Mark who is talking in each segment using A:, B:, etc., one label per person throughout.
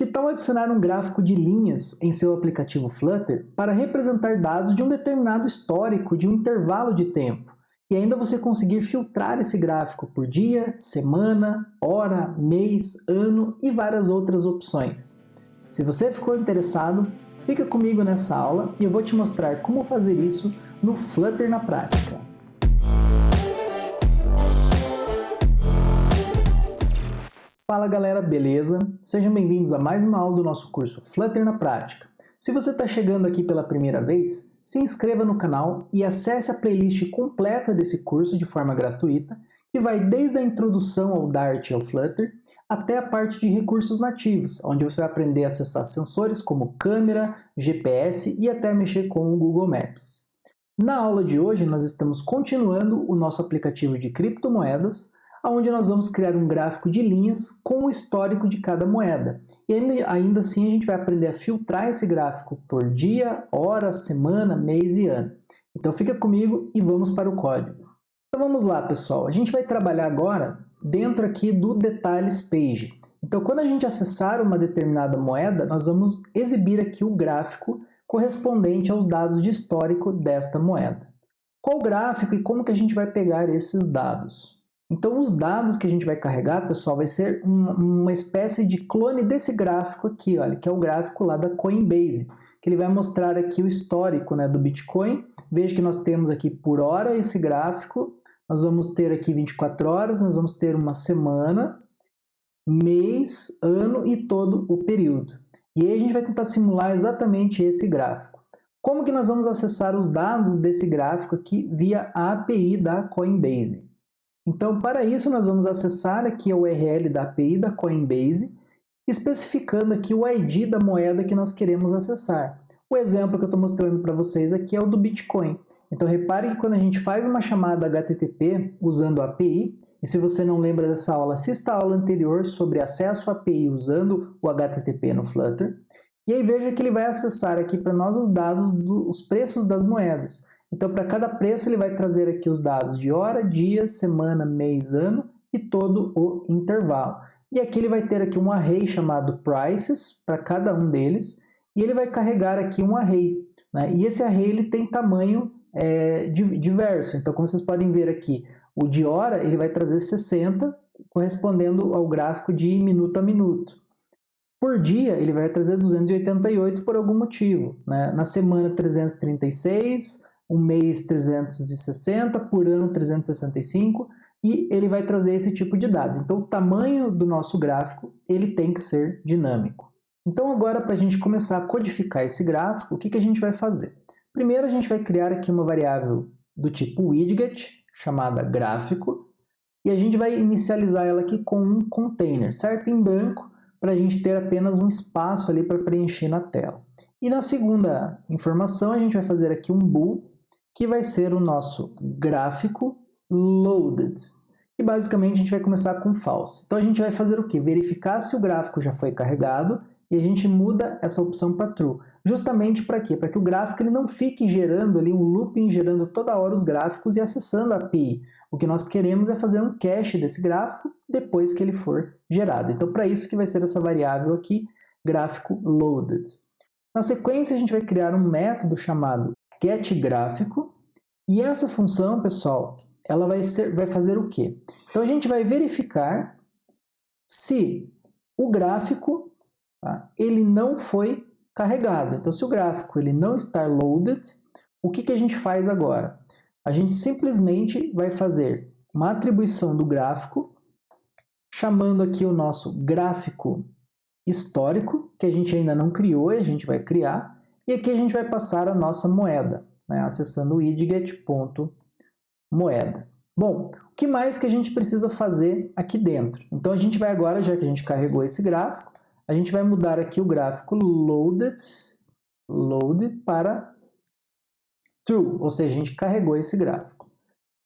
A: Que tal adicionar um gráfico de linhas em seu aplicativo Flutter para representar dados de um determinado histórico de um intervalo de tempo? E ainda você conseguir filtrar esse gráfico por dia, semana, hora, mês, ano e várias outras opções. Se você ficou interessado, fica comigo nessa aula e eu vou te mostrar como fazer isso no Flutter na prática. Fala galera, beleza? Sejam bem-vindos a mais uma aula do nosso curso Flutter na Prática. Se você está chegando aqui pela primeira vez, se inscreva no canal e acesse a playlist completa desse curso de forma gratuita, que vai desde a introdução ao Dart e ao Flutter, até a parte de recursos nativos, onde você vai aprender a acessar sensores como câmera, GPS e até mexer com o Google Maps. Na aula de hoje, nós estamos continuando o nosso aplicativo de criptomoedas, onde nós vamos criar um gráfico de linhas com o histórico de cada moeda. E ainda assim a gente vai aprender a filtrar esse gráfico por dia, hora, semana, mês e ano. Então fica comigo e vamos para o código. Então vamos lá, pessoal. A gente vai trabalhar agora dentro aqui do Detalhes Page. Então quando a gente acessar uma determinada moeda, nós vamos exibir aqui o gráfico correspondente aos dados de histórico desta moeda. Qual o gráfico e como que a gente vai pegar esses dados? Então os dados que a gente vai carregar, pessoal, vai ser uma espécie de clone desse gráfico aqui, olha, que é o gráfico lá da Coinbase, que ele vai mostrar aqui o histórico, né, do Bitcoin. Veja que nós temos aqui por hora esse gráfico, nós vamos ter aqui 24 horas, nós vamos ter uma semana, mês, ano e todo o período. E aí a gente vai tentar simular exatamente esse gráfico. Como que nós vamos acessar os dados desse gráfico aqui via a API da Coinbase? Então, para isso, nós vamos acessar aqui a URL da API da Coinbase, especificando aqui o ID da moeda que nós queremos acessar. O exemplo que eu estou mostrando para vocês aqui é o do Bitcoin. Então, repare que quando a gente faz uma chamada HTTP usando a API, e se você não lembra dessa aula, assista a aula anterior sobre acesso à API usando o HTTP no Flutter, e aí veja que ele vai acessar aqui para nós os dados dos preços das moedas. Então, para cada preço, ele vai trazer aqui os dados de hora, dia, semana, mês, ano e todo o intervalo. E aqui ele vai ter aqui um array chamado prices para cada um deles, e ele vai carregar aqui um array, né? E esse array ele tem tamanho diverso. Então, como vocês podem ver aqui, o de hora ele vai trazer 60, correspondendo ao gráfico de minuto a minuto. Por dia, ele vai trazer 288 por algum motivo, né? Na semana, 336, um mês 360, por ano 365, e ele vai trazer esse tipo de dados. Então o tamanho do nosso gráfico ele tem que ser dinâmico. Então agora, para a gente começar a codificar esse gráfico, o que a gente vai fazer? Primeiro a gente vai criar aqui uma variável do tipo widget, chamada gráfico, e a gente vai inicializar ela aqui com um container, certo? Em branco, para a gente ter apenas um espaço ali para preencher na tela. E na segunda informação a gente vai fazer aqui um bool, que vai ser o nosso gráfico loaded. E basicamente a gente vai começar com false. Então a gente vai fazer o quê? Verificar se o gráfico já foi carregado e a gente muda essa opção para true. Justamente para quê? Para que o gráfico ele não fique gerando ali um looping, gerando toda hora os gráficos e acessando a API. O que nós queremos é fazer um cache desse gráfico depois que ele for gerado. Então para isso que vai ser essa variável aqui, gráfico loaded. Na sequência a gente vai criar um método chamado getGráfico, e essa função, pessoal, ela vai fazer o quê? Então a gente vai verificar se o gráfico, tá, ele não foi carregado. Então se o gráfico ele não está loaded, o que a gente faz agora? A gente simplesmente vai fazer uma atribuição do gráfico, chamando aqui o nosso gráfico histórico, que a gente ainda não criou e a gente vai criar. E aqui a gente vai passar a nossa moeda, né, acessando o widget.moeda. Bom, o que mais que a gente precisa fazer aqui dentro? Então a gente vai agora, já que a gente carregou esse gráfico, a gente vai mudar aqui o gráfico loaded para true, ou seja, a gente carregou esse gráfico.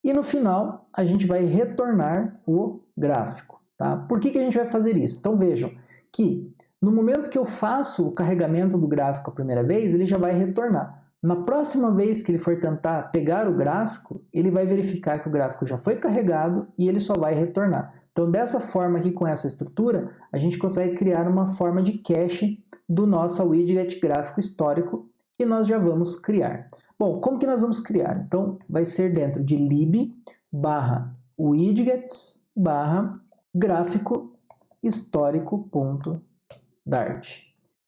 A: E no final a gente vai retornar o gráfico. Tá? Por que a gente vai fazer isso? Então vejam que no momento que eu faço o carregamento do gráfico a primeira vez, ele já vai retornar. Na próxima vez que ele for tentar pegar o gráfico, ele vai verificar que o gráfico já foi carregado e ele só vai retornar. Então, dessa forma aqui, com essa estrutura, a gente consegue criar uma forma de cache do nosso widget gráfico histórico que nós já vamos criar. Bom, como que nós vamos criar? Então, vai ser dentro de lib/widgets/gráfico histórico.dart.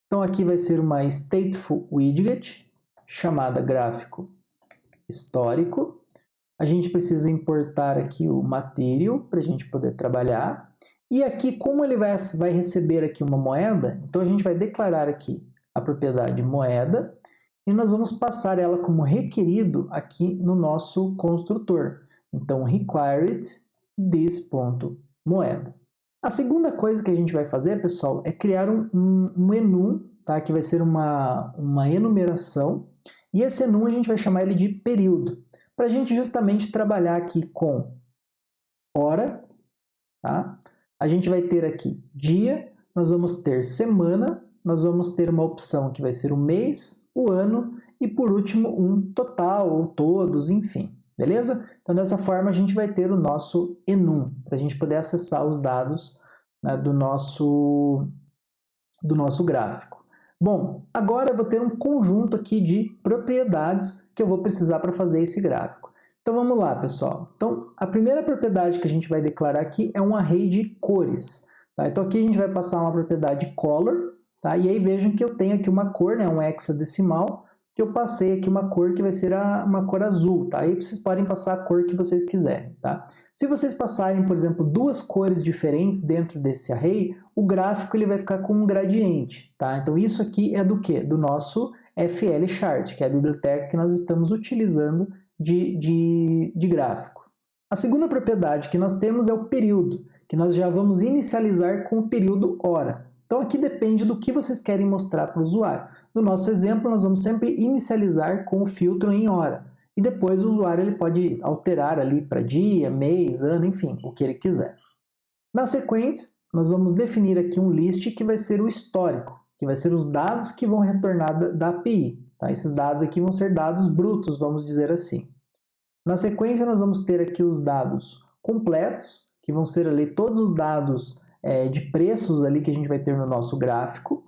A: Então, aqui vai ser uma stateful widget chamada gráfico histórico. A gente precisa importar aqui o material para a gente poder trabalhar. E aqui, como ele vai receber aqui uma moeda, então a gente vai declarar aqui a propriedade moeda e nós vamos passar ela como requerido aqui no nosso construtor. Então, required this.moeda. A segunda coisa que a gente vai fazer, pessoal, é criar um enum, tá? Que vai ser uma enumeração. E esse enum a gente vai chamar ele de período, para a gente justamente trabalhar aqui com hora, tá? A gente vai ter aqui dia, nós vamos ter semana, nós vamos ter uma opção que vai ser o mês, o ano e por último um total ou todos, enfim, beleza? Então dessa forma a gente vai ter o nosso enum, para a gente poder acessar os dados, né, do nosso gráfico. Bom, agora eu vou ter um conjunto aqui de propriedades que eu vou precisar para fazer esse gráfico. Então vamos lá, pessoal. Então a primeira propriedade que a gente vai declarar aqui é um array de cores. Tá? Então aqui a gente vai passar uma propriedade color, tá? E aí vejam que eu tenho aqui uma cor, né, um hexadecimal, que eu passei aqui uma cor que vai ser uma cor azul. Tá? Aí vocês podem passar a cor que vocês quiserem. Tá? Se vocês passarem, por exemplo, duas cores diferentes dentro desse array, o gráfico ele vai ficar com um gradiente. Tá? Então isso aqui é do quê? Do nosso FLChart, que é a biblioteca que nós estamos utilizando de gráfico. A segunda propriedade que nós temos é o período, que nós já vamos inicializar com o período hora. Então aqui depende do que vocês querem mostrar para o usuário. No nosso exemplo, nós vamos sempre inicializar com o filtro em hora. E depois o usuário ele pode alterar ali para dia, mês, ano, enfim, o que ele quiser. Na sequência, nós vamos definir aqui um list que vai ser o histórico, que vai ser os dados que vão retornar da API. Tá? Esses dados aqui vão ser dados brutos, vamos dizer assim. Na sequência, nós vamos ter aqui os dados completos, que vão ser ali todos os dados de preços ali que a gente vai ter no nosso gráfico.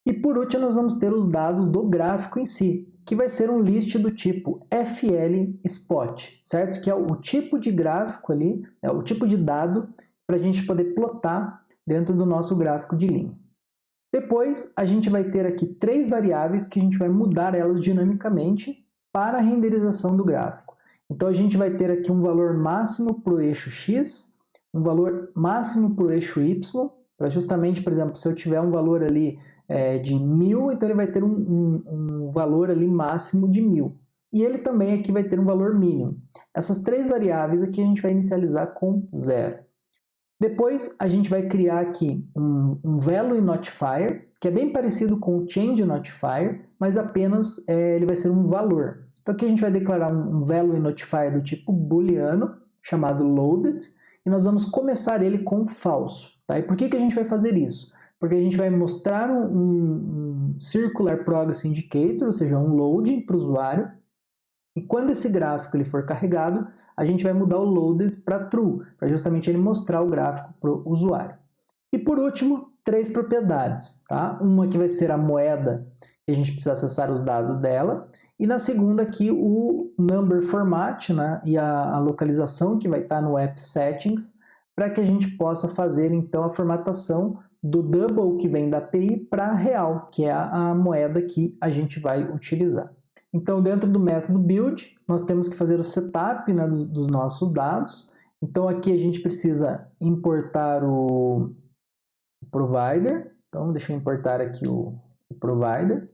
A: E por último, nós vamos ter os dados do gráfico em si, que vai ser um list do tipo FLSpot, certo? Que é o tipo de gráfico ali, é o tipo de dado para a gente poder plotar dentro do nosso gráfico de linha. Depois, a gente vai ter aqui três variáveis que a gente vai mudar elas dinamicamente para a renderização do gráfico. Então, a gente vai ter aqui um valor máximo para o eixo X, um valor máximo para o eixo Y, para justamente, por exemplo, se eu tiver um valor ali de 1000, então ele vai ter um valor ali máximo de 1000. E ele também aqui vai ter um valor mínimo. Essas três variáveis aqui a gente vai inicializar com 0. Depois a gente vai criar aqui um value notifier, que é bem parecido com o change notifier, mas apenas ele vai ser um valor. Então aqui a gente vai declarar um value notifier do tipo booleano, chamado loaded, e nós vamos começar ele com falso. Tá? E por que a gente vai fazer isso? Porque a gente vai mostrar um Circular Progress Indicator, ou seja, um loading para o usuário, e quando esse gráfico ele for carregado, a gente vai mudar o loaded para true, para justamente ele mostrar o gráfico para o usuário. E por último, três propriedades. Tá? Uma que vai ser a moeda, que a gente precisa acessar os dados dela, e na segunda aqui o number format, né? E a localização que vai estar no app settings, para que a gente possa fazer então a formatação do double que vem da API para real, que é a moeda que a gente vai utilizar. Então, dentro do método build, nós temos que fazer o setup, né, dos nossos dados. Então, aqui a gente precisa importar o provider. Então, deixa eu importar aqui o provider.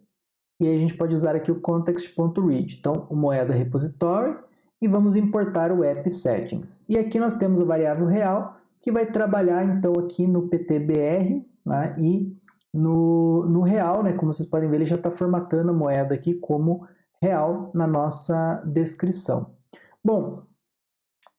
A: E aí a gente pode usar aqui o context.read. Então, o moeda repository e vamos importar o app settings. E aqui nós temos a variável real, que vai trabalhar então aqui no PTBR, né, e no real, né, como vocês podem ver, ele já está formatando a moeda aqui como real na nossa descrição. Bom,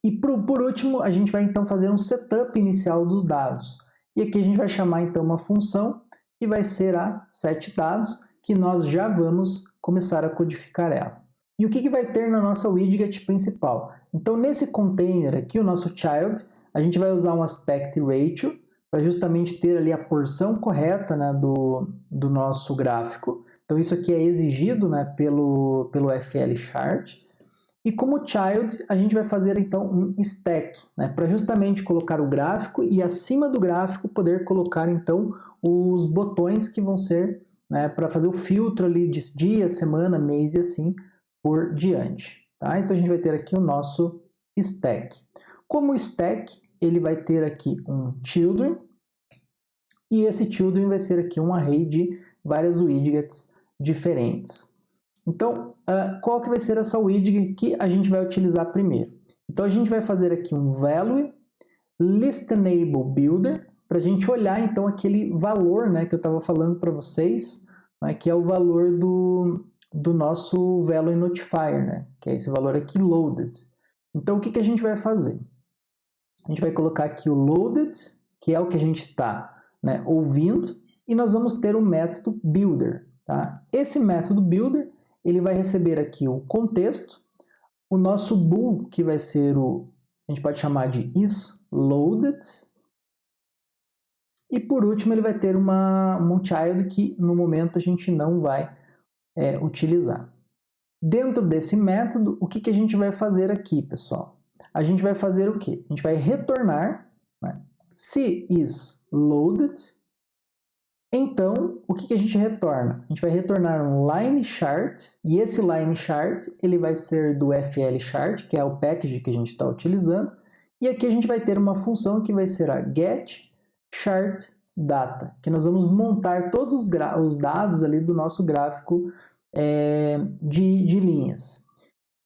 A: e por último, a gente vai então fazer um setup inicial dos dados. E aqui a gente vai chamar então uma função que vai ser a setDados, que nós já vamos começar a codificar ela. E o que vai ter na nossa widget principal? Então, nesse container aqui, o nosso child, a gente vai usar um aspect ratio para justamente ter ali a porção correta, né, do nosso gráfico. Então, isso aqui é exigido, né, pelo FL Chart. E como child, a gente vai fazer então um stack, né, para justamente colocar o gráfico e acima do gráfico poder colocar então os botões que vão ser, né, para fazer o filtro ali de dia, semana, mês e assim por diante. Tá? Então a gente vai ter aqui o nosso stack. Como stack, ele vai ter aqui um children, e esse children vai ser aqui um array de várias widgets diferentes. Então, qual que vai ser essa widget que a gente vai utilizar primeiro? Então a gente vai fazer aqui um value listenable builder, para a gente olhar então aquele valor, né, que eu estava falando para vocês, né, que é o valor do nosso value notifier, né, que é esse valor aqui loaded. Então o que a gente vai fazer? A gente vai colocar aqui o loaded, que é o que a gente está, né, ouvindo, e nós vamos ter o método builder. Tá? Esse método builder, ele vai receber aqui o contexto, o nosso bool, que vai ser a gente pode chamar de isLoaded, e por último ele vai ter um child que no momento a gente não vai utilizar. Dentro desse método, o que a gente vai fazer aqui, pessoal? A gente vai fazer o quê? A gente vai retornar, né, se isLoaded. Então, o que a gente retorna? A gente vai retornar um line chart, e esse line chart ele vai ser do FL chart, que é o package que a gente está utilizando, e aqui a gente vai ter uma função que vai ser a get chart data, que nós vamos montar todos os dados ali do nosso gráfico de linhas.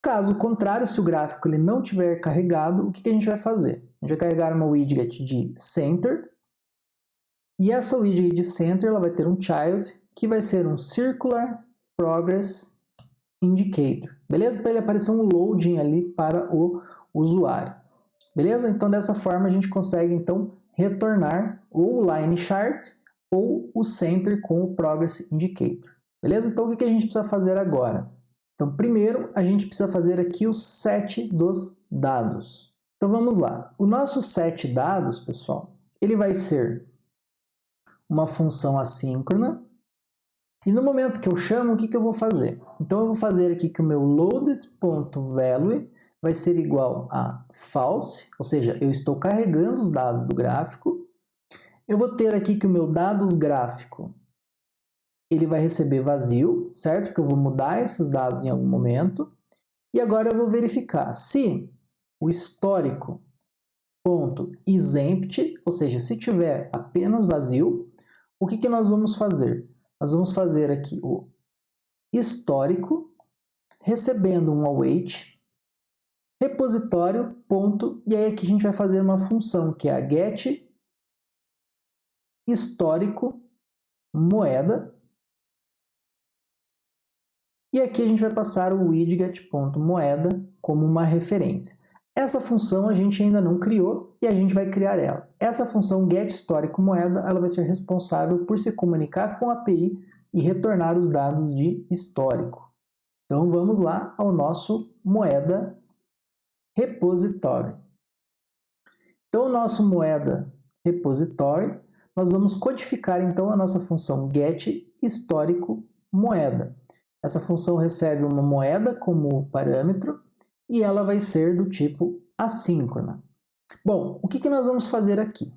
A: Caso contrário, se o gráfico ele não tiver carregado, o que a gente vai fazer? A gente vai carregar uma widget de center, e essa widget de center ela vai ter um child que vai ser um circular progress indicator, beleza? Para ele aparecer um loading ali para o usuário, beleza? Então dessa forma a gente consegue então retornar ou o line chart ou o center com o progress indicator, beleza? Então o que a gente precisa fazer agora? Então primeiro a gente precisa fazer aqui o set dos dados. Então vamos lá. O nosso set dados, pessoal, ele vai ser uma função assíncrona, e no momento que eu chamo, o que eu vou fazer? Então eu vou fazer aqui que o meu loaded.value vai ser igual a false, ou seja, eu estou carregando os dados do gráfico. Eu vou ter aqui que o meu dados gráfico ele vai receber vazio, certo? Porque eu vou mudar esses dados em algum momento. E agora eu vou verificar se o histórico .exempt, ou seja, se tiver apenas vazio, o que nós vamos fazer? Nós vamos fazer aqui o histórico, recebendo um await, repositório, ponto, e aí aqui a gente vai fazer uma função que é a get histórico moeda, e aqui a gente vai passar o widget.moeda como uma referência. Essa função a gente ainda não criou e a gente vai criar ela. Essa função getHistóricoMoeda ela vai ser responsável por se comunicar com a API e retornar os dados de histórico. Então vamos lá ao nosso moeda repository. Então o nosso moeda repository, nós vamos codificar então a nossa função getHistóricoMoeda. Essa função recebe uma moeda como parâmetro e ela vai ser do tipo assíncrona. Bom, o que nós vamos fazer aqui?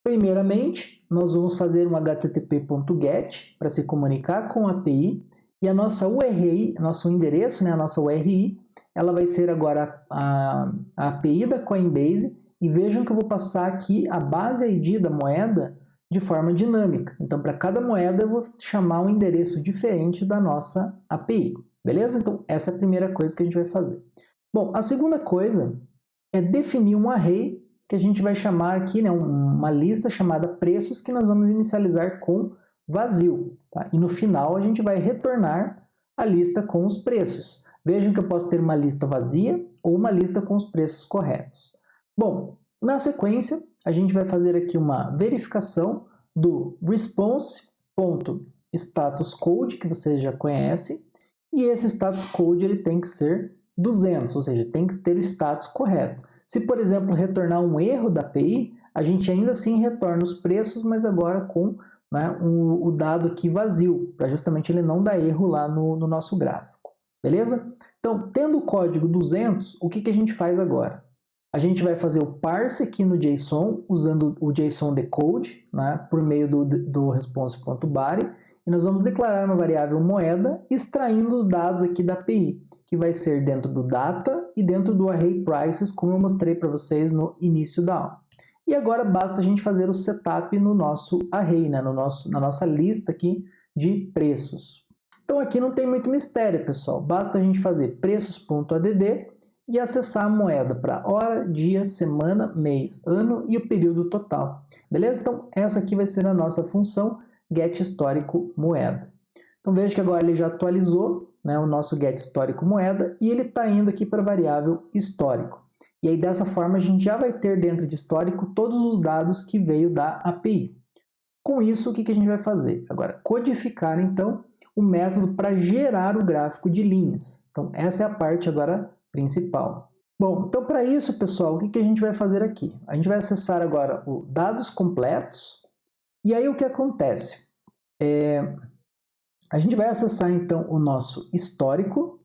A: Primeiramente, nós vamos fazer um http.get para se comunicar com a API, e a nossa URI, nosso endereço, né, a nossa URI, ela vai ser agora a API da Coinbase, e vejam que eu vou passar aqui a base ID da moeda de forma dinâmica. Então, para cada moeda eu vou chamar um endereço diferente da nossa API, beleza? Então, essa é a primeira coisa que a gente vai fazer. Bom, a segunda coisa é definir um array que a gente vai chamar aqui, né, uma lista chamada preços, que nós vamos inicializar com vazio. Tá? E no final a gente vai retornar a lista com os preços. Vejam que eu posso ter uma lista vazia ou uma lista com os preços corretos. Bom, na sequência a gente vai fazer aqui uma verificação do response. status code, que você já conhece, e esse status code ele tem que ser 200, ou seja, tem que ter o status correto. Se, por exemplo, retornar um erro da API, a gente ainda assim retorna os preços, mas agora com, né, o dado aqui vazio, para justamente ele não dar erro lá no nosso gráfico. Beleza? Então, tendo o código 200, o que a gente faz agora? A gente vai fazer o parse aqui no JSON, usando o JSON decode, né, por meio do response.body, e nós vamos declarar uma variável moeda, extraindo os dados aqui da API, que vai ser dentro do data e dentro do array prices, como eu mostrei para vocês no início da aula. E agora basta a gente fazer o setup no nosso array, né, na nossa lista aqui de preços. Então aqui não tem muito mistério, pessoal. Basta a gente fazer preços.add e acessar a moeda para hora, dia, semana, mês, ano e o período total. Beleza? Então essa aqui vai ser a nossa função get histórico moeda. Então veja que agora ele já atualizou, né, o nosso get histórico moeda e ele está indo aqui para a variável histórico. E aí dessa forma a gente já vai ter dentro de histórico todos os dados que veio da API. Com isso, o que a gente vai fazer? Agora, codificar então o método para gerar o gráfico de linhas. Então essa é a parte agora principal. Bom, então para isso, pessoal, o que a gente vai fazer aqui? A gente vai acessar agora o dados completos. E aí o que acontece? A gente vai acessar então o nosso histórico,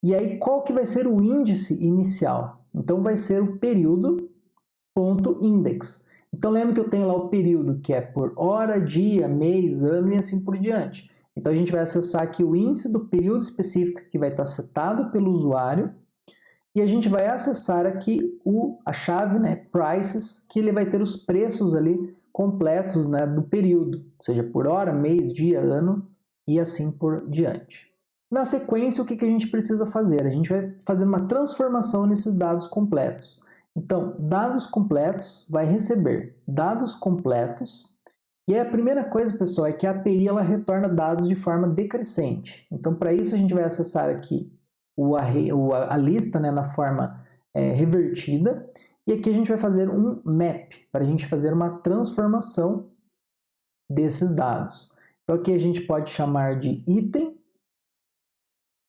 A: e aí qual que vai ser o índice inicial? Então vai ser o período.index. Então lembra que eu tenho lá o período que é por hora, dia, mês, ano e assim por diante. Então a gente vai acessar aqui o índice do período específico que vai estar setado pelo usuário, e a gente vai acessar aqui a chave, né, prices, que ele vai ter os preços ali completos, né, do período, seja por hora, mês, dia, ano e assim por diante. Na sequência, o que a gente precisa fazer? A gente vai fazer uma transformação nesses dados completos. Então, dados completos vai receber dados completos, e a primeira coisa, pessoal, é que a API ela retorna dados de forma decrescente. Então, para isso, a gente vai acessar aqui a lista, né, na forma revertida, e aqui a gente vai fazer um map, para a gente fazer uma transformação desses dados. Então aqui a gente pode chamar de item,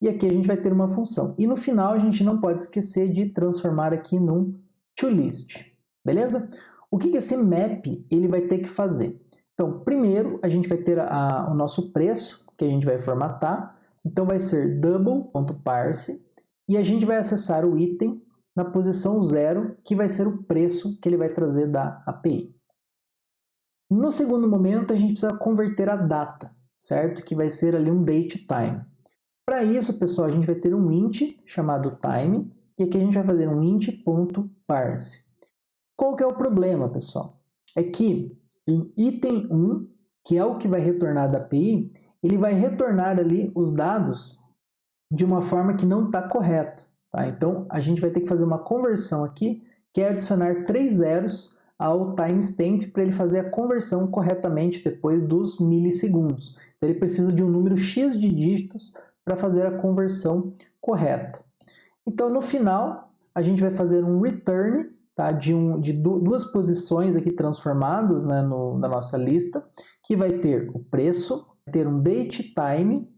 A: e aqui a gente vai ter uma função. E no final a gente não pode esquecer de transformar aqui num toList, beleza? O que esse map ele vai ter que fazer? Então, primeiro a gente vai ter o nosso preço, que a gente vai formatar. Então vai ser double.parse, e a gente vai acessar o item na posição 0, que vai ser o preço que ele vai trazer da API. No segundo momento, a gente precisa converter a data, certo? Que vai ser ali um datetime. Para isso, pessoal, a gente vai ter um int chamado time, e aqui a gente vai fazer um int.parse. Qual que é o problema, pessoal? É que em item 1, que é o que vai retornar da API, ele vai retornar ali os dados de uma forma que não está correta. Tá? Então, a gente vai ter que fazer uma conversão aqui, que é adicionar 3 zeros ao timestamp para ele fazer a conversão corretamente depois dos milissegundos. Então, ele precisa de um número X de dígitos para fazer a conversão correta. Então, no final, a gente vai fazer um return, tá? de duas posições aqui transformadas, né, na nossa lista, que vai ter o preço, vai ter um datetime,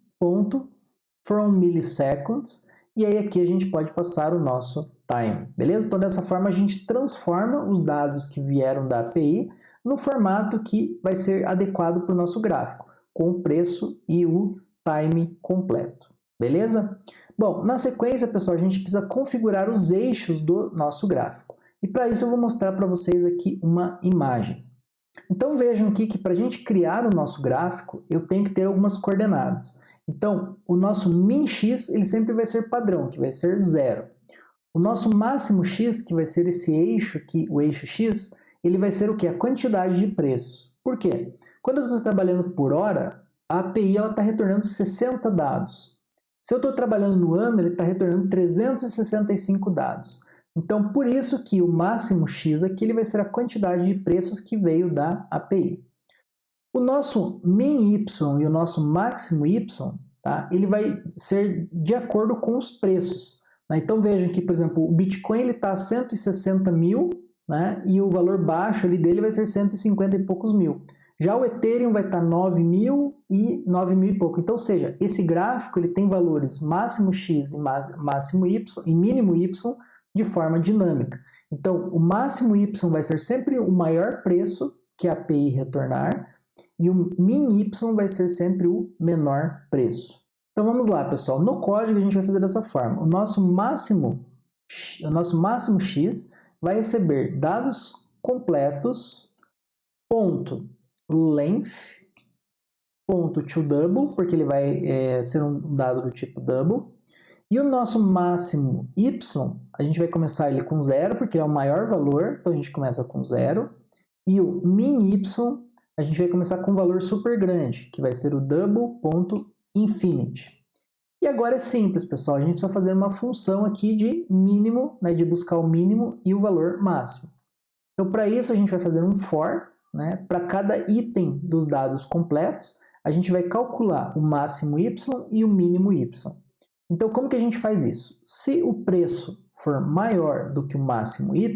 A: from milliseconds, e aí aqui a gente pode passar o nosso time, beleza? Então dessa forma a gente transforma os dados que vieram da API no formato que vai ser adequado para o nosso gráfico, com o preço e o time completo, beleza? Bom, na sequência, pessoal, a gente precisa configurar os eixos do nosso gráfico. E para isso eu vou mostrar para vocês aqui uma imagem. Então vejam aqui que para a gente criar o nosso gráfico, eu tenho que ter algumas coordenadas. Então, o nosso min x ele sempre vai ser padrão, que vai ser 0. O nosso máximo x, que vai ser esse eixo aqui, o eixo x, ele vai ser o quê? A quantidade de preços. Por quê? Quando eu estou trabalhando por hora, a API está retornando 60 dados. Se eu estou trabalhando no ano, ele está retornando 365 dados. Então, por isso que o máximo x aqui ele vai ser a quantidade de preços que veio da API. O nosso min y e o nosso máximo y, tá? Ele vai ser de acordo com os preços. Né? Então vejam que, por exemplo, o Bitcoin está a 160 mil, né? E o valor baixo ali dele vai ser 150 e poucos mil. Já o Ethereum vai estar 9.000 e 9.000 e pouco. Então, ou seja, esse gráfico ele tem valores máximo X e máximo Y e mínimo Y de forma dinâmica. Então, o máximo Y vai ser sempre o maior preço que a API retornar e o min Y vai ser sempre o menor preço. Então, vamos lá, pessoal. No código, a gente vai fazer dessa forma. O nosso máximo X vai receber dados completos, ponto length, ponto toDouble, porque ele vai ser um dado do tipo double. E o nosso máximo y, a gente vai começar ele com 0, porque ele é o maior valor, então a gente começa com 0. E o min y, a gente vai começar com um valor super grande, que vai ser o double.infinity. E agora é simples, pessoal, a gente precisa fazer uma função aqui de mínimo, né, de buscar o mínimo e o valor máximo. Então, para isso, a gente vai fazer um for, né, para cada item dos dados completos, a gente vai calcular o máximo y e o mínimo y. Então, como que a gente faz isso? Se o preço for maior do que o máximo y,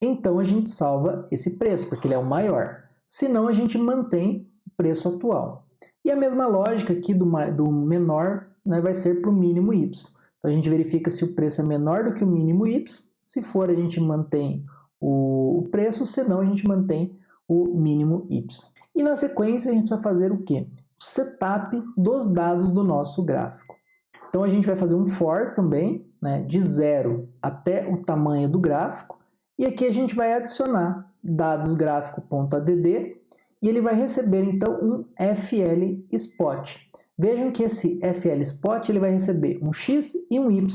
A: então a gente salva esse preço, porque ele é o maior. Senão, a gente mantém o preço atual. E a mesma lógica aqui do menor, né, vai ser para o mínimo y. Então, a gente verifica se o preço é menor do que o mínimo y. Se for, a gente mantém o preço, senão a gente mantém o mínimo y. E na sequência, a gente precisa fazer o quê? O setup dos dados do nosso gráfico. Então, a gente vai fazer um for também, né, de 0 até o tamanho do gráfico. E aqui a gente vai adicionar dados gráfico.add e ele vai receber, então, um FLSpot. Vejam que esse FLSpot ele vai receber um X e um Y,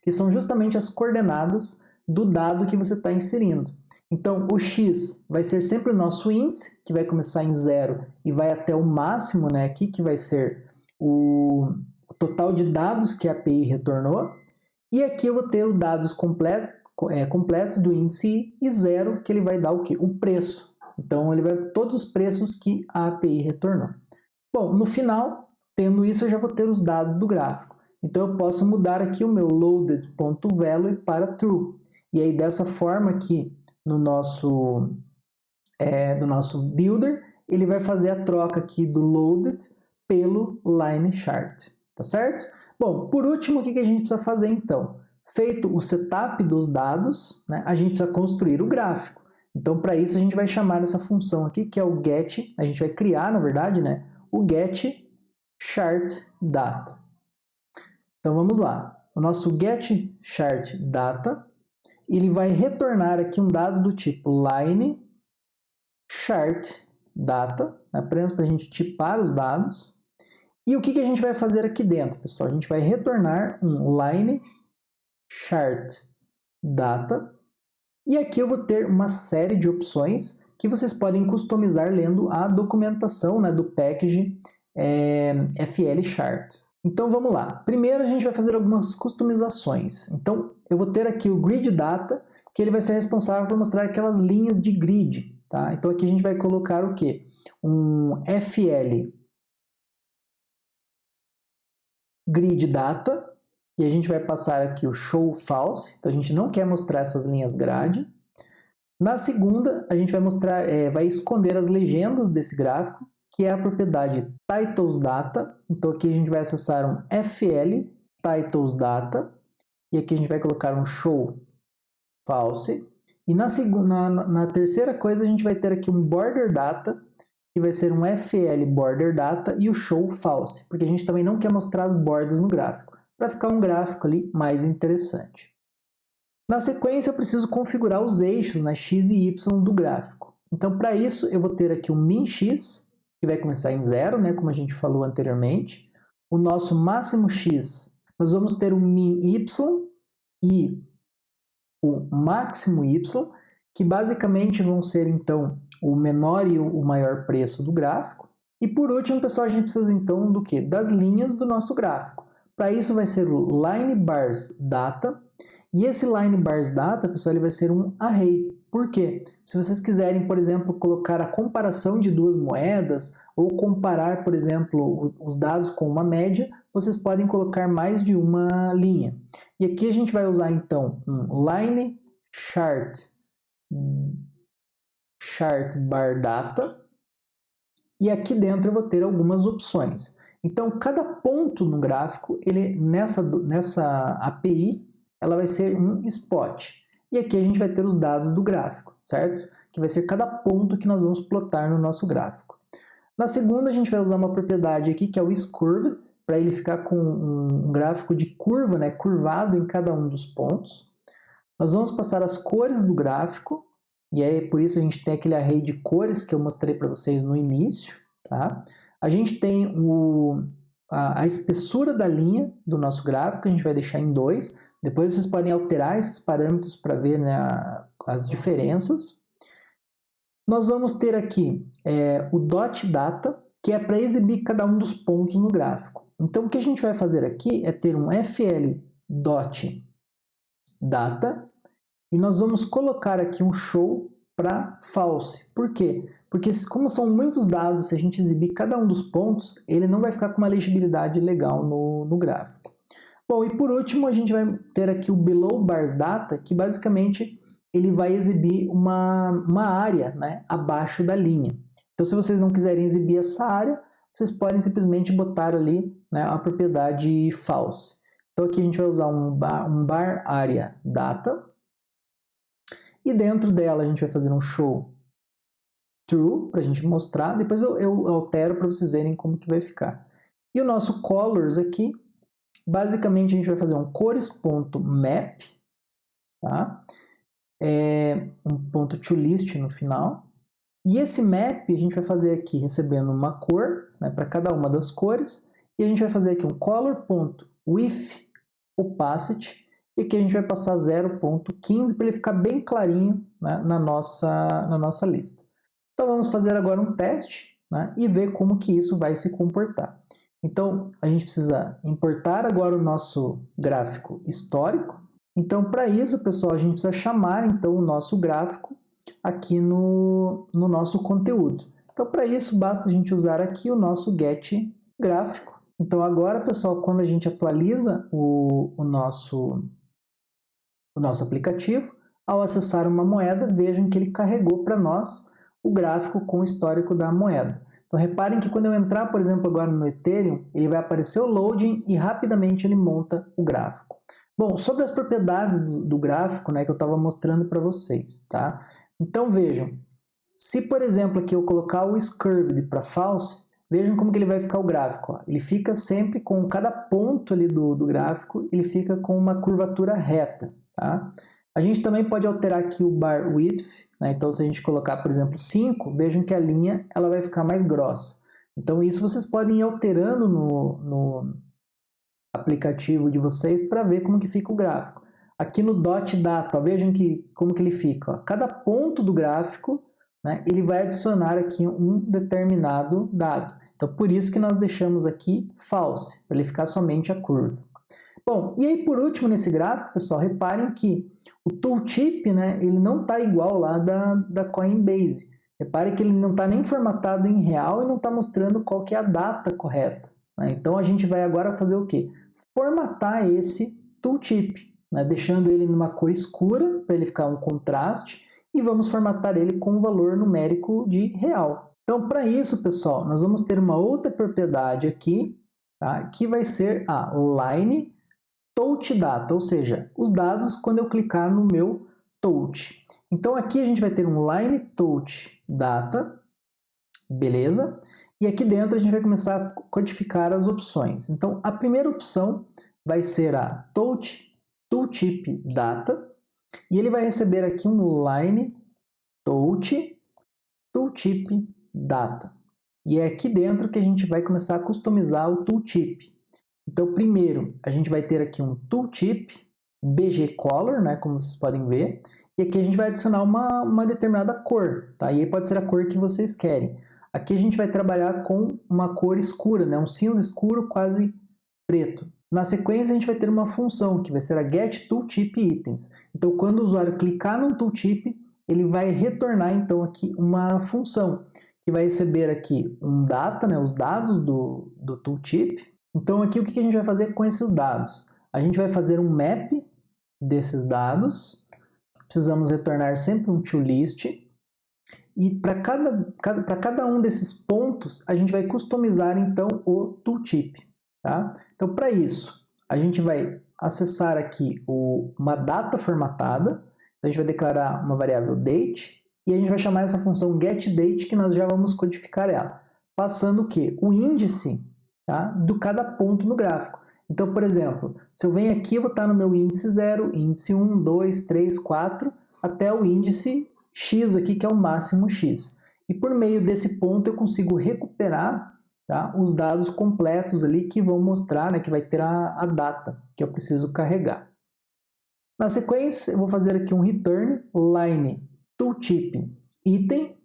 A: que são justamente as coordenadas do dado que você está inserindo. Então, o X vai ser sempre o nosso índice, que vai começar em 0 e vai até o máximo, né, aqui, que vai ser o total de dados que a API retornou. E aqui eu vou ter os dados completos do índice e 0, que ele vai dar o quê? O preço. Então, ele vai todos os preços que a API retornou. Bom, no final, tendo isso, eu já vou ter os dados do gráfico. Então, eu posso mudar aqui o meu loaded.value para true. E aí, dessa forma aqui, no nosso builder, ele vai fazer a troca aqui do loaded pelo line chart. Tá certo? Bom, por último, o que a gente precisa fazer então? Feito o setup dos dados, né, a gente precisa construir o gráfico. Então, para isso, a gente vai chamar essa função aqui, que é o get, a gente vai criar, na verdade, né, o get chart data. Então, vamos lá. O nosso get chart data, ele vai retornar aqui um dado do tipo line chart data, apenas para a gente tipar os dados. E o que a gente vai fazer aqui dentro, pessoal? A gente vai retornar um line chart data. E aqui eu vou ter uma série de opções que vocês podem customizar lendo a documentação, né, do package FLchart. Então vamos lá. Primeiro a gente vai fazer algumas customizações. Então eu vou ter aqui o grid data, que ele vai ser responsável por mostrar aquelas linhas de grid. Tá? Então aqui a gente vai colocar o quê? Um FL grid data, e a gente vai passar aqui o show false, então a gente não quer mostrar essas linhas grade. Na segunda, a gente vai mostrar, vai esconder as legendas desse gráfico, que é a propriedade titles data. Então aqui a gente vai acessar um FL titles data, e aqui a gente vai colocar um show false. E na terceira coisa a gente vai ter aqui um border data, que vai ser um FL border data e o show false, porque a gente também não quer mostrar as bordas no gráfico, para ficar um gráfico ali mais interessante. Na sequência eu preciso configurar os eixos, né, x e y do gráfico. Então para isso eu vou ter aqui o min x, que vai começar em 0, né, como a gente falou anteriormente. O nosso máximo x, nós vamos ter o min y e o máximo y, que basicamente vão ser então o menor e o maior preço do gráfico. E por último, pessoal, a gente precisa então do quê? Das linhas do nosso gráfico. Para isso vai ser o line bars data, e esse line bars data, pessoal, ele vai ser um array. Por quê? Se vocês quiserem, por exemplo, colocar a comparação de duas moedas, ou comparar, por exemplo, os dados com uma média, vocês podem colocar mais de uma linha. E aqui a gente vai usar então um line chart bar data, e aqui dentro eu vou ter algumas opções. Então, cada ponto no gráfico, nessa API, ela vai ser um spot. E aqui a gente vai ter os dados do gráfico, certo? Que vai ser cada ponto que nós vamos plotar no nosso gráfico. Na segunda, a gente vai usar uma propriedade aqui, que é o isCurved, para ele ficar com um gráfico de curva, né, curvado em cada um dos pontos. Nós vamos passar as cores do gráfico, e aí por isso a gente tem aquele array de cores que eu mostrei para vocês no início. Tá? A gente tem a espessura da linha do nosso gráfico, a gente vai deixar em 2. Depois vocês podem alterar esses parâmetros para ver, né, as diferenças. Nós vamos ter aqui o dot data, que é para exibir cada um dos pontos no gráfico. Então o que a gente vai fazer aqui é ter um fl dot data e nós vamos colocar aqui um show para false. Por quê? Porque como são muitos dados, se a gente exibir cada um dos pontos, ele não vai ficar com uma legibilidade legal no gráfico. Bom, e por último a gente vai ter aqui o below bars data, que basicamente ele vai exibir uma área, né, abaixo da linha. Então se vocês não quiserem exibir essa área, vocês podem simplesmente botar ali, né, a propriedade false. Então aqui a gente vai usar um bar area data, e dentro dela a gente vai fazer um show true, para a gente mostrar, depois eu altero para vocês verem como que vai ficar. E o nosso colors aqui, basicamente a gente vai fazer um cores.map, tá? Um ponto toList no final, e esse map a gente vai fazer aqui recebendo uma cor, né, para cada uma das cores, e a gente vai fazer aqui um color.with opacity, e aqui a gente vai passar 0.15 para ele ficar bem clarinho, né, na nossa lista. Então vamos fazer agora um teste, né, e ver como que isso vai se comportar. Então a gente precisa importar agora o nosso gráfico histórico. Então para isso, pessoal, a gente precisa chamar então o nosso gráfico aqui no nosso conteúdo. Então para isso basta a gente usar aqui o nosso getGráfico. Então agora, pessoal, quando a gente atualiza o nosso aplicativo, ao acessar uma moeda, vejam que ele carregou para nós o gráfico com o histórico da moeda. Então reparem que quando eu entrar, por exemplo, agora no Ethereum, ele vai aparecer o loading e rapidamente ele monta o gráfico. Bom, sobre as propriedades do gráfico, né, que eu estava mostrando para vocês, tá? Então vejam, se por exemplo aqui eu colocar o isCurved para false, vejam como que ele vai ficar o gráfico. Ó. Ele fica sempre com cada ponto ali do gráfico, ele fica com uma curvatura reta. Tá? A gente também pode alterar aqui o bar width, né? Então se a gente colocar, por exemplo, 5, vejam que a linha ela vai ficar mais grossa. Então isso vocês podem ir alterando no aplicativo de vocês para ver como que fica o gráfico. Aqui no dot data, ó, vejam como que ele fica. Ó. Cada ponto do gráfico, né, ele vai adicionar aqui um determinado dado. Então por isso que nós deixamos aqui false, para ele ficar somente a curva. Bom, e aí por último nesse gráfico, pessoal, reparem que o tooltip, né, ele não está igual lá da Coinbase. Reparem que ele não está nem formatado em real e não está mostrando qual que é a data correta. Né? Então a gente vai agora fazer o quê? Formatar esse tooltip, né, deixando ele numa cor escura, para ele ficar um contraste, e vamos formatar ele com um valor numérico de real. Então para isso, pessoal, nós vamos ter uma outra propriedade aqui, tá, que vai ser a line touch data, ou seja, os dados quando eu clicar no meu touch. Então aqui a gente vai ter um line touch data, beleza? E aqui dentro a gente vai começar a codificar as opções. Então a primeira opção vai ser a touch tooltip data, e ele vai receber aqui um line touch tooltip data. E é aqui dentro que a gente vai começar a customizar o tooltip. Então, primeiro, a gente vai ter aqui um tooltip bgcolor, né, como vocês podem ver, e aqui a gente vai adicionar uma determinada cor, tá? E aí pode ser a cor que vocês querem. Aqui a gente vai trabalhar com uma cor escura, né, um cinza escuro quase preto. Na sequência, a gente vai ter uma função, que vai ser a getTooltipItems. Então, quando o usuário clicar no tooltip, ele vai retornar, então, aqui uma função, que vai receber aqui um data, né, os dados do tooltip. Então aqui o que a gente vai fazer com esses dados? A gente vai fazer um map desses dados, precisamos retornar sempre um toList, e para cada um desses pontos, a gente vai customizar então o tooltip. Tá? Então, para isso, a gente vai acessar aqui uma data formatada, então a gente vai declarar uma variável date, e a gente vai chamar essa função getDate, que nós já vamos codificar ela, passando o quê? O índice, tá, do cada ponto no gráfico. Então, por exemplo, se eu venho aqui, eu vou estar no meu índice 0, índice 1, 2, 3, 4, até o índice x aqui, que é o máximo x. E por meio desse ponto eu consigo recuperar, tá, os dados completos ali que vão mostrar, né, que vai ter a data que eu preciso carregar. Na sequência, eu vou fazer aqui um return line tooltip item,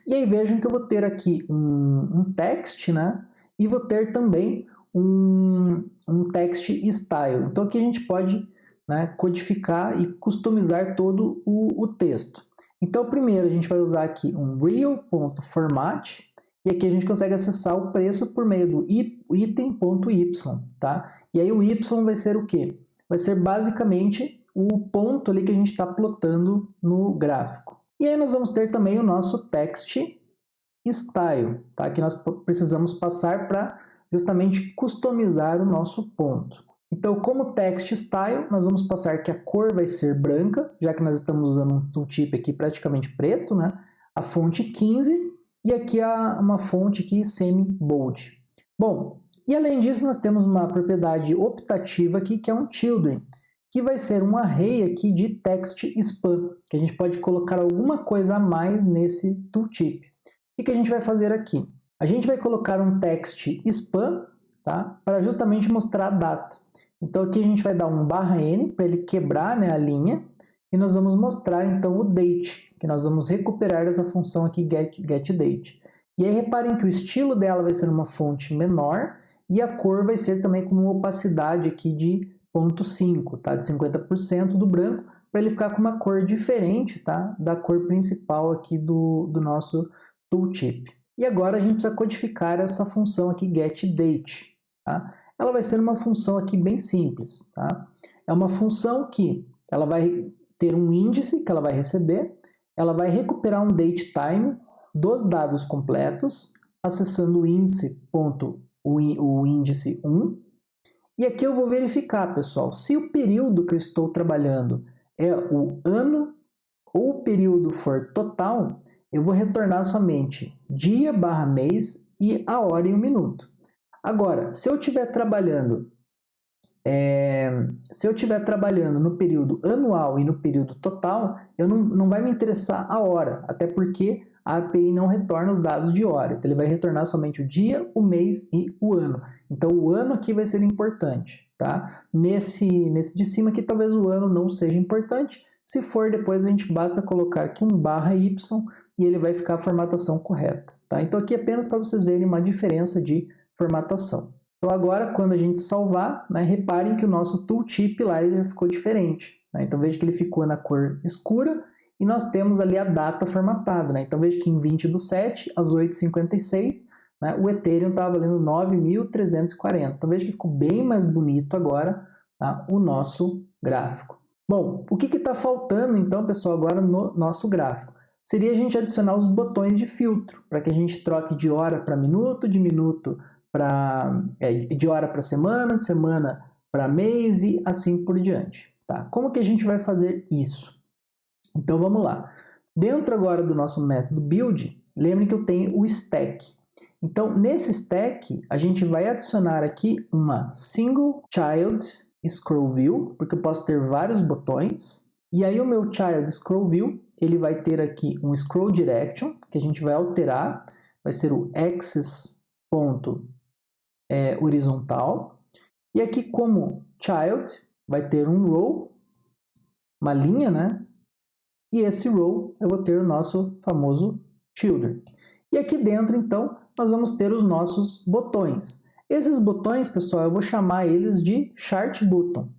A: e aí vejam que eu vou ter aqui um text, né, e vou ter também um text style. Então aqui a gente pode, né, codificar e customizar todo o texto. Então primeiro a gente vai usar aqui um real.format, e aqui a gente consegue acessar o preço por meio do item.y, tá? E aí o y vai ser o quê? Vai ser basicamente o ponto ali que a gente está plotando no gráfico. E aí nós vamos ter também o nosso text style, tá? Que nós precisamos passar para justamente customizar o nosso ponto. Então, como text style, nós vamos passar que a cor vai ser branca, já que nós estamos usando um tooltip aqui praticamente preto, né? A fonte 15 e aqui uma fonte aqui semi-bold. Bom, e além disso nós temos uma propriedade optativa aqui que é um children, que vai ser um array aqui de text span, que a gente pode colocar alguma coisa a mais nesse tooltip. O que a gente vai fazer aqui? A gente vai colocar um text span, tá? Para justamente mostrar a data. Então aqui a gente vai dar um /n para ele quebrar, né, a linha, e nós vamos mostrar então o date, que nós vamos recuperar essa função aqui getDate. E aí reparem que o estilo dela vai ser uma fonte menor e a cor vai ser também com uma opacidade aqui de 0,5, tá? De 50% do branco, para ele ficar com uma cor diferente, tá? Da cor principal aqui do nosso tooltip. E agora a gente precisa codificar essa função aqui getDate, tá? Ela vai ser uma função aqui bem simples, tá? É uma função que ela vai ter um índice que ela vai receber, ela vai recuperar um datetime dos dados completos, acessando o índice, o índice 1, e aqui eu vou verificar, pessoal, se o período que eu estou trabalhando é o ano ou o período for total, eu vou retornar somente dia/mês e a hora e o minuto. Agora, se eu estiver trabalhando no período anual e no período total, não vai me interessar a hora, até porque a API não retorna os dados de hora, então ele vai retornar somente o dia, o mês e o ano. Então o ano aqui vai ser importante, tá? Nesse de cima aqui talvez o ano não seja importante, se for depois a gente basta colocar aqui um /y e ele vai ficar a formatação correta, tá? Então aqui apenas para vocês verem uma diferença de formatação. Então agora quando a gente salvar, né, reparem que o nosso tooltip lá ele já ficou diferente, né? Então veja que ele ficou na cor escura e nós temos ali a data formatada, né? Então veja que em 20/7, às 8h56, né, o Ethereum estava valendo 9.340. Então veja que ficou bem mais bonito agora, tá, o nosso gráfico. Bom, o que está faltando então, pessoal, agora no nosso gráfico? Seria a gente adicionar os botões de filtro, para que a gente troque de hora para minuto, de minuto de hora para semana, de semana para mês e assim por diante. Tá? Como que a gente vai fazer isso? Então vamos lá. Dentro agora do nosso método build, lembre que eu tenho o stack. Então nesse stack a gente vai adicionar aqui uma single child scroll view, porque eu posso ter vários botões. E aí o meu child scroll view, ele vai ter aqui um scroll direction, que a gente vai alterar, vai ser o axis.horizontal. E aqui como child vai ter um row, uma linha, né? E esse row eu vou ter o nosso famoso children. E aqui dentro, então, nós vamos ter os nossos botões. Esses botões, pessoal, eu vou chamar eles de chart button.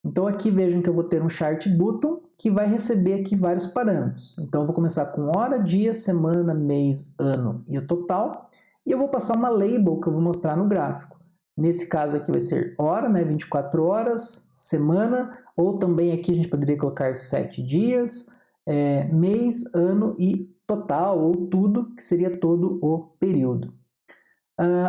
A: Então aqui vejam que eu vou ter um chart button que vai receber aqui vários parâmetros. Então eu vou começar com hora, dia, semana, mês, ano e o total. E eu vou passar uma label que eu vou mostrar no gráfico. Nesse caso aqui vai ser hora, né, 24 horas, semana, ou também aqui a gente poderia colocar 7 dias, mês, ano e total ou tudo, que seria todo o período.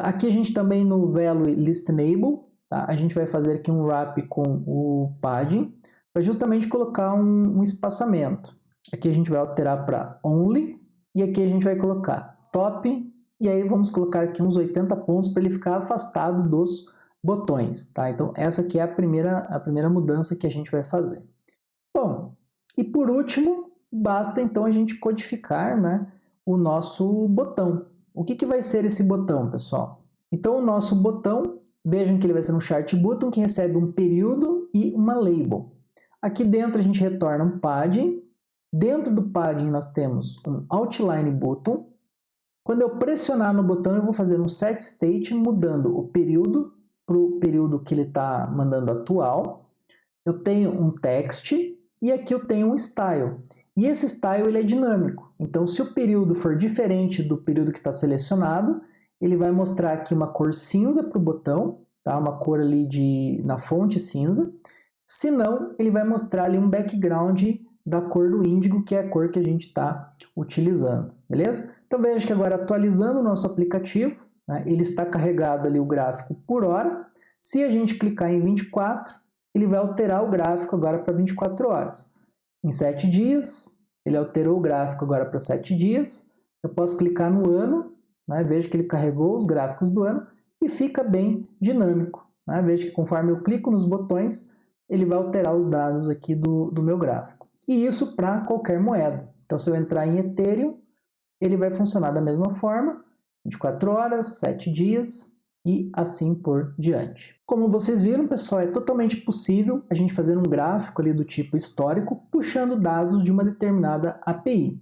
A: Aqui a gente também no value listenable, tá? A gente vai fazer aqui um wrap com o padding, para justamente colocar um espaçamento. Aqui a gente vai alterar para only, e aqui a gente vai colocar top, e aí vamos colocar aqui uns 80 pontos para ele ficar afastado dos botões, tá? Então essa aqui é a primeira mudança que a gente vai fazer. Bom, e por último, basta então a gente codificar, né, o nosso botão. O que vai ser esse botão, pessoal? Então o nosso botão, vejam que ele vai ser um chart button que recebe um período e uma label. Aqui dentro a gente retorna um padding. Dentro do padding nós temos um outline button. Quando eu pressionar no botão eu vou fazer um set state mudando o período para o período que ele está mandando atual. Eu tenho um text e aqui eu tenho um style. E esse style ele é dinâmico. Então se o período for diferente do período que está selecionado, ele vai mostrar aqui uma cor cinza para o botão, tá? Uma cor ali na fonte cinza. Se não, ele vai mostrar ali um background da cor do índigo, que é a cor que a gente está utilizando, beleza? Então veja que agora atualizando o nosso aplicativo, né, ele está carregado ali o gráfico por hora. Se a gente clicar em 24, ele vai alterar o gráfico agora para 24 horas. Em 7 dias, ele alterou o gráfico agora para 7 dias. Eu posso clicar no ano, né, veja que ele carregou os gráficos do ano e fica bem dinâmico, né? Veja que conforme eu clico nos botões, ele vai alterar os dados aqui do meu gráfico. E isso para qualquer moeda. Então, se eu entrar em Ethereum, ele vai funcionar da mesma forma, 24 horas, 7 dias e assim por diante. Como vocês viram, pessoal, é totalmente possível a gente fazer um gráfico ali do tipo histórico, puxando dados de uma determinada API.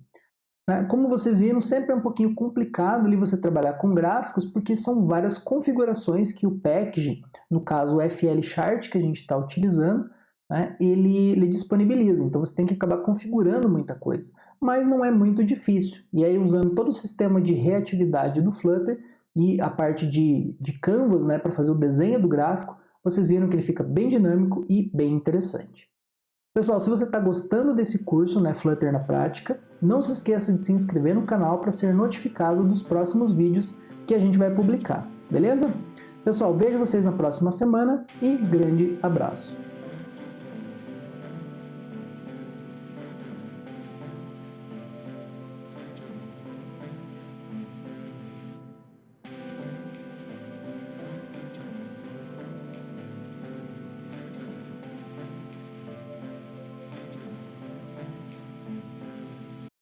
A: Como vocês viram, sempre é um pouquinho complicado ali você trabalhar com gráficos, porque são várias configurações que o package, no caso o FLChart que a gente está utilizando, né, ele disponibiliza. Então você tem que acabar configurando muita coisa, mas não é muito difícil. E aí usando todo o sistema de reatividade do Flutter e a parte de Canvas, né, para fazer o desenho do gráfico, vocês viram que ele fica bem dinâmico e bem interessante. Pessoal, se você está gostando desse curso, né, Flutter na Prática, não se esqueça de se inscrever no canal para ser notificado dos próximos vídeos que a gente vai publicar, beleza? Pessoal, vejo vocês na próxima semana e grande abraço!